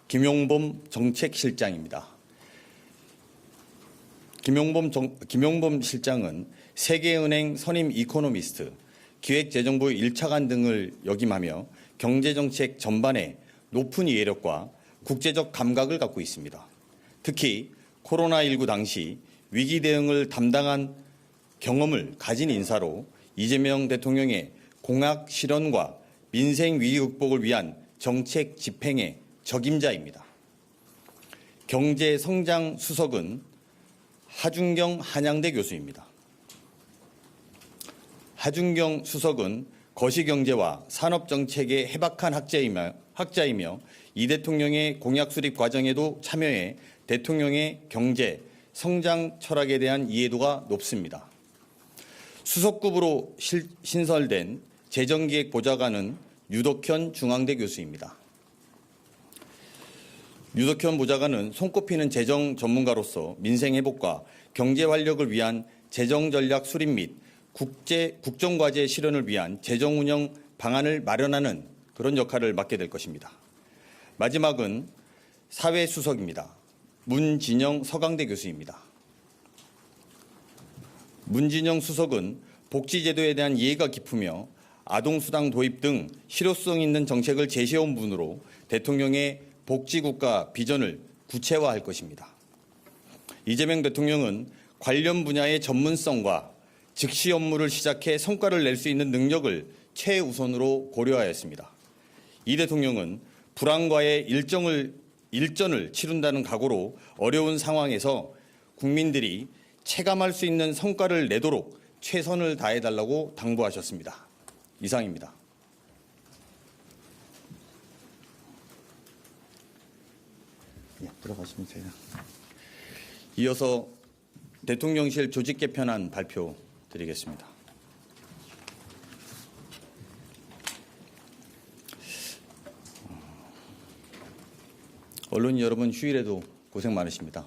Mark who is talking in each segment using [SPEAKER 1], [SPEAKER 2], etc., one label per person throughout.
[SPEAKER 1] 김용범 정책실장입니다. 김용범 실장은 세계은행 선임 이코노미스트, 기획재정부 1차관 등을 역임하며 경제정책 전반에 높은 이해력과 국제적 감각을 갖고 있습니다. 특히 코로나19 당시 위기 대응을 담당한 경험을 가진 인사로 이재명 대통령의 공약 실현과 민생 위기 극복을 위한 정책 집행의 적임자입니다. 경제성장 수석은 하준경 한양대 교수입니다. 하준경 수석은 거시경제와 산업정책의 해박한 학자이며 이 대통령의 공약 수립 과정에도 참여해 대통령의 경제, 성장 철학에 대한 이해도가 높습니다. 수석급으로 신설된 재정기획보좌관은 유덕현 중앙대 교수입니다. 유덕현 보좌관은 손꼽히는 재정 전문가로서 민생 회복과 경제 활력을 위한 재정 전략 수립 및 국정과제 실현을 위한 재정 운영 방안을 마련하는 그런 역할을 맡게 될 것입니다. 마지막은 사회수석입니다. 문진영 서강대 교수입니다. 문진영 수석은 복지제도에 대한 이해가 깊으며 아동수당 도입 등 실효성 있는 정책을 제시해온 분으로 대통령의 복지국가 비전을 구체화할 것입니다. 이재명 대통령은 관련 분야의 전문성과 즉시 업무를 시작해 성과를 낼 수 있는 능력을 최우선으로 고려하였습니다. 이 대통령은 불안과의 일전을 치른다는 각오로 어려운 상황에서 국민들이 체감할 수 있는 성과를 내도록 최선을 다해달라고 당부하셨습니다. 이상입니다. 들어가시면 돼요. 이어서 대통령실 조직 개편안 발표 드리겠습니다. 언론 여러분 휴일에도 고생 많으십니다.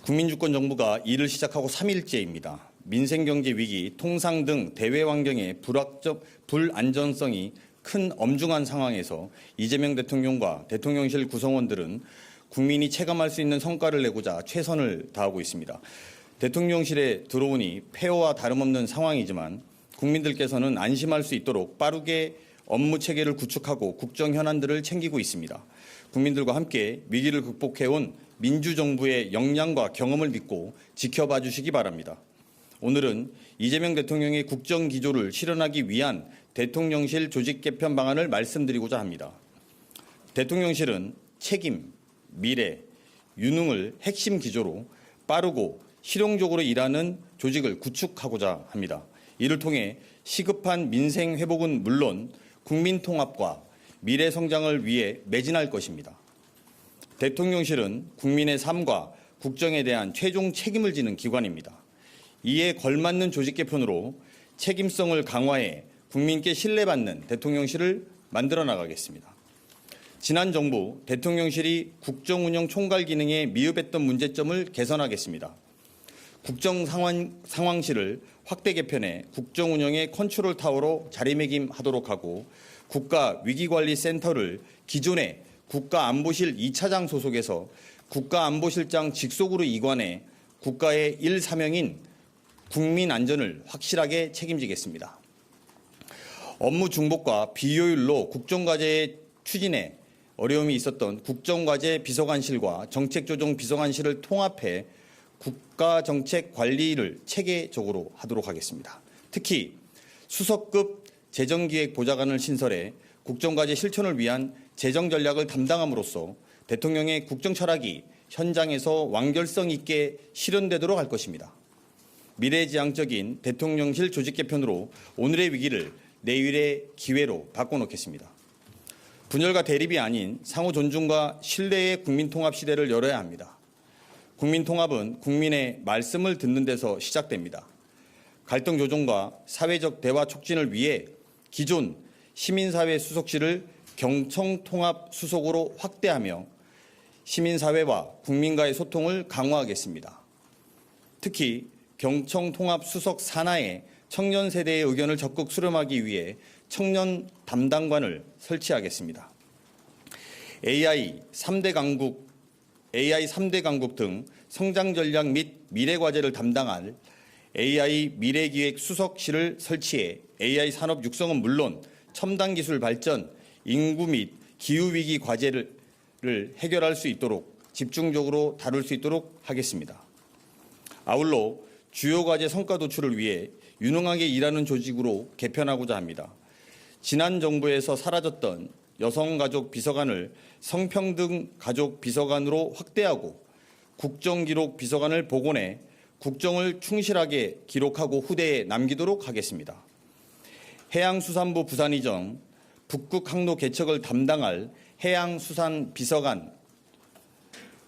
[SPEAKER 1] 국민주권정부가 일을 시작하고 3일째입니다. 민생경제 위기, 통상 등 대외 환경의 불안정성이 큰 엄중한 상황에서 이재명 대통령과 대통령실 구성원들은 국민이 체감할 수 있는 성과를 내고자 최선을 다하고 있습니다. 대통령실에 들어오니 폐허와 다름없는 상황이지만 국민들께서는 안심할 수 있도록 빠르게 업무 체계를 구축하고 국정 현안들을 챙기고 있습니다. 국민들과 함께 위기를 극복해온 민주정부의 역량과 경험을 믿고 지켜봐 주시기 바랍니다. 오늘은 이재명 대통령의 국정기조를 실현하기 위한 대통령실 조직 개편 방안을 말씀드리고자 합니다. 대통령실은 책임, 미래, 유능을 핵심 기조로 빠르고 실용적으로 일하는 조직을 구축하고자 합니다. 이를 통해 시급한 민생 회복은 물론 국민 통합과 미래 성장을 위해 매진할 것입니다. 대통령실은 국민의 삶과 국정에 대한 최종 책임을 지는 기관입니다. 이에 걸맞는 조직 개편으로 책임성을 강화해 국민께 신뢰받는 대통령실을 만들어 나가겠습니다. 지난 정부 대통령실이 국정운영 총괄 기능에 미흡했던 문제점을 개선하겠습니다. 국정상황실을 확대 개편해 국정운영의 컨트롤 타워로 자리매김하도록 하고 국가위기관리센터를 기존의 국가안보실 2차장 소속에서 국가안보실장 직속으로 이관해 국가의 1사명인 국민 안전을 확실하게 책임지겠습니다. 업무 중복과 비효율로 국정과제 추진에 어려움이 있었던 국정과제 비서관실과 정책조정 비서관실을 통합해 국가정책 관리를 체계적으로 하도록 하겠습니다. 특히 수석급 재정기획보좌관을 신설해 국정과제 실천을 위한 재정 전략을 담당함으로써 대통령의 국정 철학이 현장에서 완결성 있게 실현되도록 할 것입니다. 미래지향적인 대통령실 조직 개편으로 오늘의 위기를 내일의 기회로 바꿔놓겠습니다. 분열과 대립이 아닌 상호 존중과 신뢰의 국민통합 시대를 열어야 합니다. 국민통합은 국민의 말씀을 듣는 데서 시작됩니다. 갈등 조정과 사회적 대화 촉진을 위해 기존 시민사회 수석실을 경청통합 수석으로 확대하며 시민사회와 국민과의 소통을 강화하겠습니다. 특히 경청통합 수석 산하에 청년 세대의 의견을 적극 수렴하기 위해 청년 담당관을 설치하겠습니다. AI 3대 강국 등 성장 전략 및 미래 과제를 담당할 AI 미래기획 수석실을 설치해 AI 산업 육성은 물론 첨단 기술 발전, 인구 및 기후위기 과제를 해결할 수 있도록 집중적으로 다룰 수 있도록 하겠습니다. 아울러 주요 과제 성과 도출을 위해 유능하게 일하는 조직으로 개편하고자 합니다. 지난 정부에서 사라졌던 여성가족 비서관을 성평등 가족 비서관으로 확대하고 국정기록 비서관을 복원해 국정을 충실하게 기록하고 후대에 남기도록 하겠습니다. 해양수산부 부산이정, 북극 항로 개척을 담당할 해양수산비서관,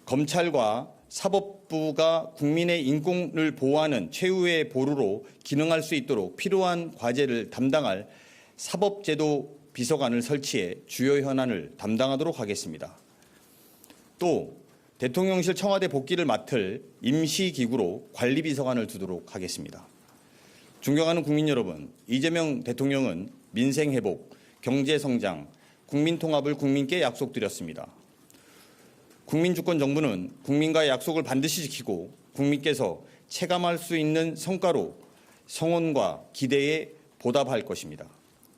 [SPEAKER 1] 검찰과 사법부가 국민의 인권을 보호하는 최후의 보루로 기능할 수 있도록 필요한 과제를 담당할 사법제도 비서관을 설치해 주요 현안을 담당하도록 하겠습니다. 또 대통령실 청와대 복귀를 맡을 임시기구로 관리비서관을 두도록 하겠습니다. 존경하는 국민 여러분, 이재명 대통령은 민생회복, 경제성장, 국민통합을 국민께 약속드렸습니다. 국민주권 정부는 국민과의 약속을 반드시 지키고 국민께서 체감할 수 있는 성과로 성원과 기대에 보답할 것입니다.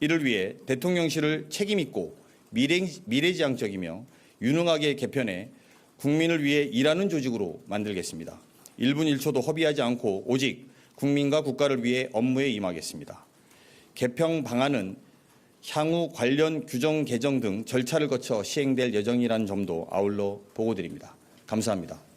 [SPEAKER 1] 이를 위해 대통령실을 책임있고 미래지향적이며 유능하게 개편해 국민을 위해 일하는 조직으로 만들겠습니다. 1분 1초도 허비하지 않고 오직 국민과 국가를 위해 업무에 임하겠습니다. 개편 방안은 향후 관련 규정 개정 등 절차를 거쳐 시행될 예정이라는 점도 아울러 보고드립니다. 감사합니다.